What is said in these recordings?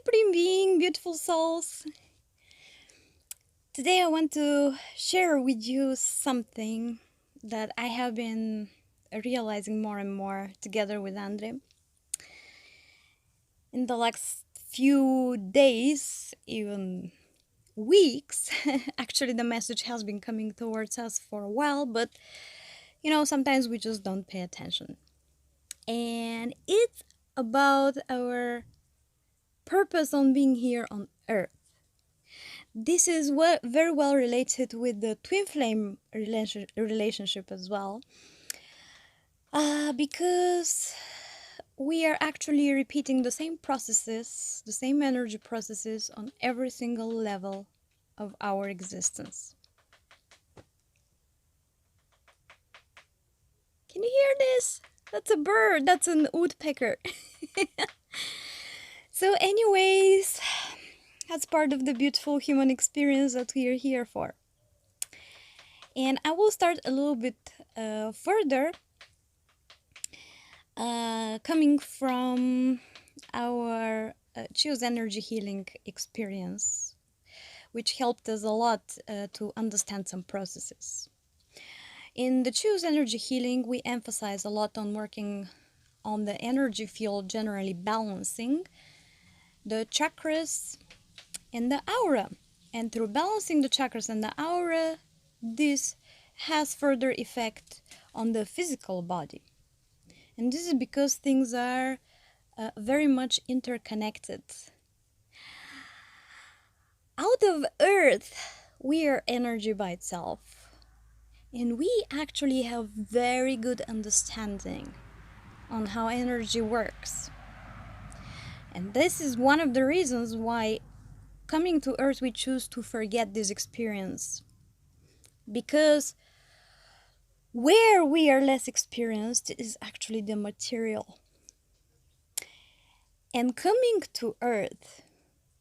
Supreme Being, beautiful souls. Today I want to share with you something that I have been realizing more and more together with Andre. In the last few days, even weeks, actually the message has been coming towards us for a while, but sometimes we just don't pay attention. And it's about our purpose on being here on Earth. This is very well related with the twin flame relationship as well, because we are actually repeating the same processes, the same energy processes on every single level of our existence. Can you hear this? That's a bird, that's an woodpecker. So anyways, that's part of the beautiful human experience that we are here for. And I will start a little bit further, coming from our choose energy healing experience, which helped us a lot to understand some processes. In the choose energy healing, we emphasize a lot on working on the energy field, generally balancing the chakras and the aura. And through balancing the chakras and the aura, this has further effect on the physical body. And this is because things are very much interconnected. Out of Earth, we are energy by itself. And we actually have very good understanding on how energy works. And this is one of the reasons why coming to Earth we choose to forget this experience. Because where we are less experienced is actually the material. And coming to Earth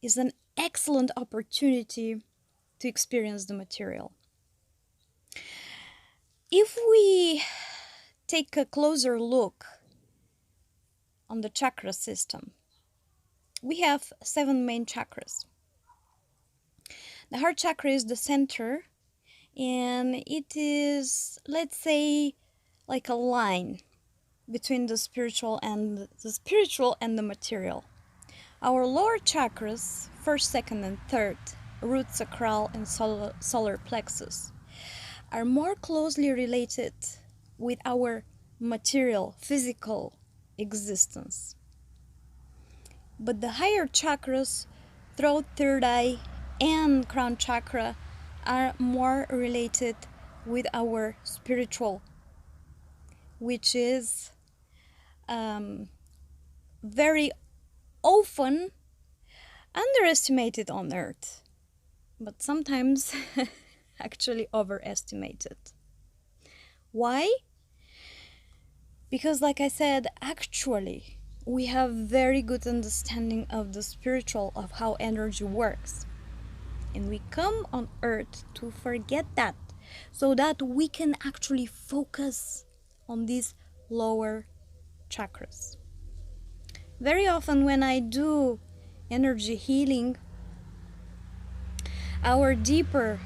is an excellent opportunity to experience the material. If we take a closer look on the chakra system, we have 7 main chakras. The heart chakra is the center, and it is, let's say, like a line between the spiritual and the material. Our lower chakras, first, second, and third, root, sacral, and solar plexus, are more closely related with our material, physical existence. But the higher chakras, throat, third eye, and crown chakra, are more related with our spiritual, which is very often underestimated on Earth, but sometimes actually overestimated. Why? Because, like I said, actually we have very good understanding of the spiritual, of how energy works. And we come on Earth to forget that, so that we can actually focus on these lower chakras. Very often when I do energy healing, our deeper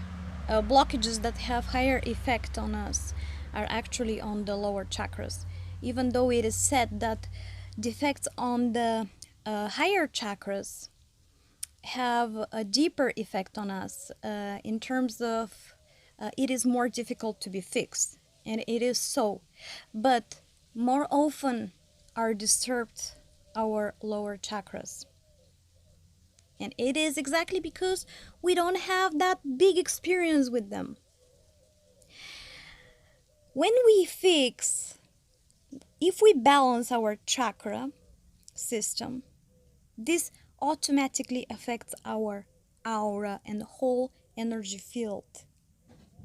blockages that have higher effect on us are actually on the lower chakras, even though it is said that defects on the higher chakras have a deeper effect on us in terms of it is more difficult to be fixed, and it is so, but more often are disturbed our lower chakras. And it is exactly because we don't have that big experience with them. When we fix, if we balance our chakra system, this automatically affects our aura and the whole energy field.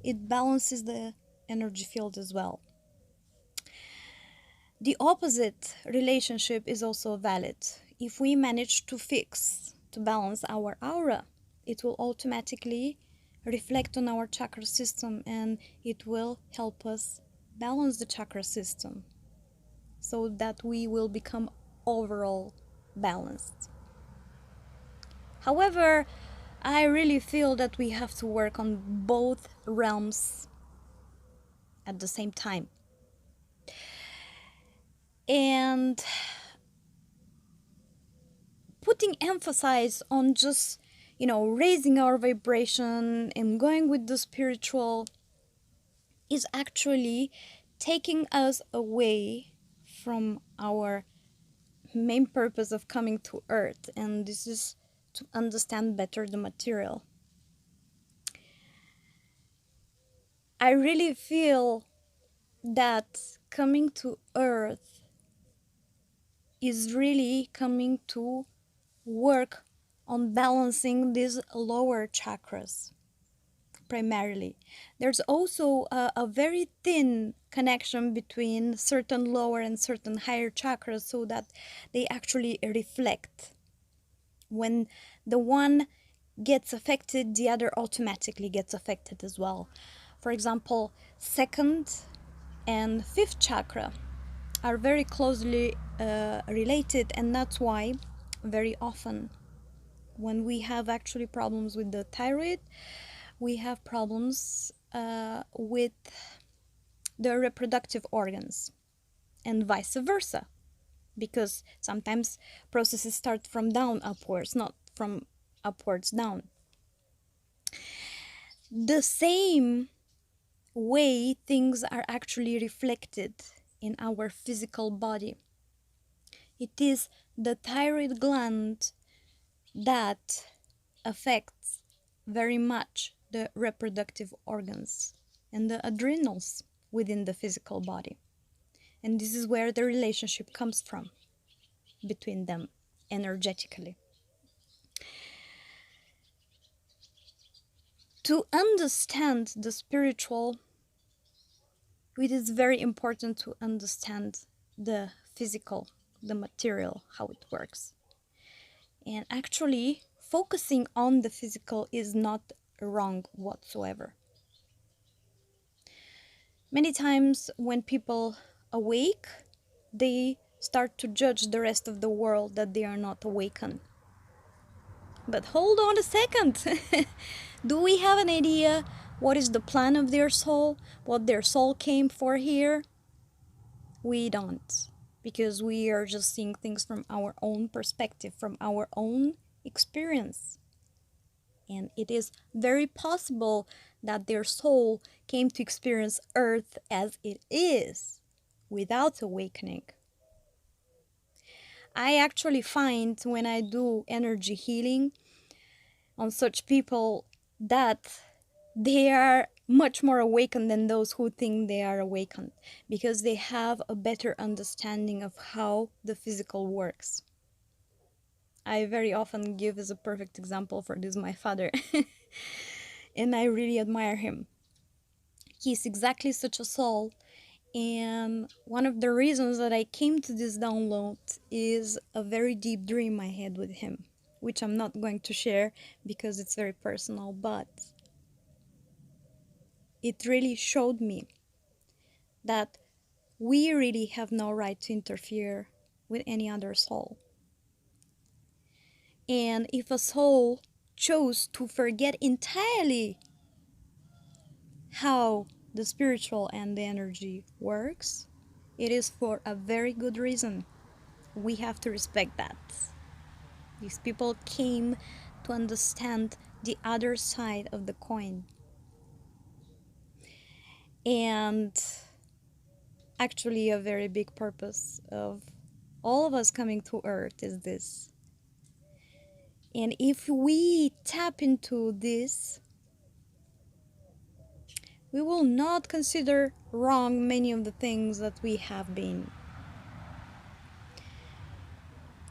It balances the energy field as well. The opposite relationship is also valid. If we manage to fix, to balance our aura, it will automatically reflect on our chakra system, and it will help us balance the chakra system so that we will become overall balanced. However, I really feel that we have to work on both realms at the same time. And putting emphasis on just, raising our vibration and going with the spiritual is actually taking us away from our main purpose of coming to Earth, and this is to understand better the material. I really feel that coming to Earth is really coming to work on balancing these lower chakras primarily. There's also a very thin connection between certain lower and certain higher chakras, so that they actually reflect. When the one gets affected, the other automatically gets affected as well. For example, second and fifth chakra are very closely related, and that's why very often when we have actually problems with the thyroid, we have problems with the reproductive organs, and vice versa, because sometimes processes start from down upwards, not from upwards down. The same way things are actually reflected in our physical body. It is the thyroid gland that affects very much the reproductive organs and the adrenals within the physical body. And this is where the relationship comes from between them energetically. To understand the spiritual, it is very important to understand the physical, the material, how it works. And actually, focusing on the physical is not wrong whatsoever. Many times when people awake, they start to judge the rest of the world that they are not awakened. But hold on a second. Do we have an idea what is the plan of their soul? What their soul came for here? We don't. Because we are just seeing things from our own perspective, from our own experience. And it is very possible that their soul came to experience Earth as it is, without awakening. I actually find when I do energy healing on such people that they are much more awakened than those who think they are awakened, because they have a better understanding of how the physical works. I very often give as a perfect example for this my father, and I really admire him. He's exactly such a soul, and one of the reasons that I came to this download is a very deep dream I had with him, which I'm not going to share because it's very personal, but it really showed me that we really have no right to interfere with any other soul. And if a soul chose to forget entirely how the spiritual and the energy works, it is for a very good reason. We have to respect that. These people came to understand the other side of the coin. And actually, a very big purpose of all of us coming to Earth is this. And if we tap into this, we will not consider wrong many of the things that we have been.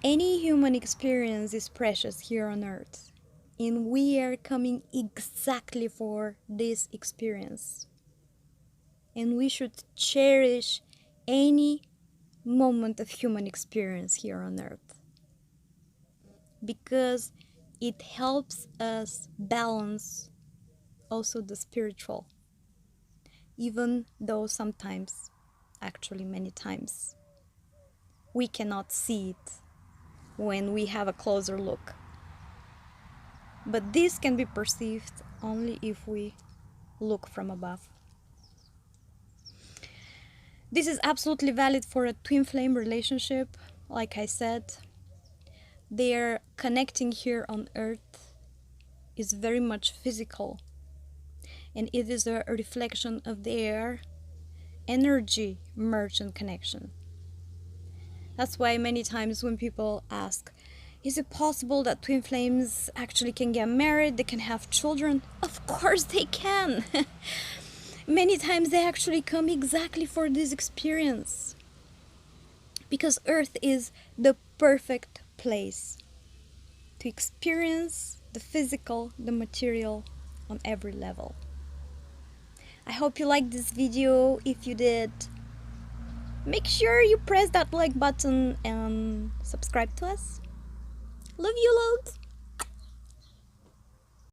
Any human experience is precious here on Earth, and we are coming exactly for this experience. And we should cherish any moment of human experience here on Earth, because it helps us balance also the spiritual, even though sometimes, actually many times, we cannot see it when we have a closer look. But this can be perceived only if we look from above. This is absolutely valid for a twin flame relationship. Like I said, their connecting here on earth is very much physical, and it is a reflection of their energy mergent connection. That's why many times when people ask, is it possible that twin flames actually can get married, they can have children? Of course they can. Many times they actually come exactly for this experience, because earth is the perfect place to experience the physical, the material on every level. I hope you liked this video. If you did, make sure you press that like button and subscribe to us. Love you loads!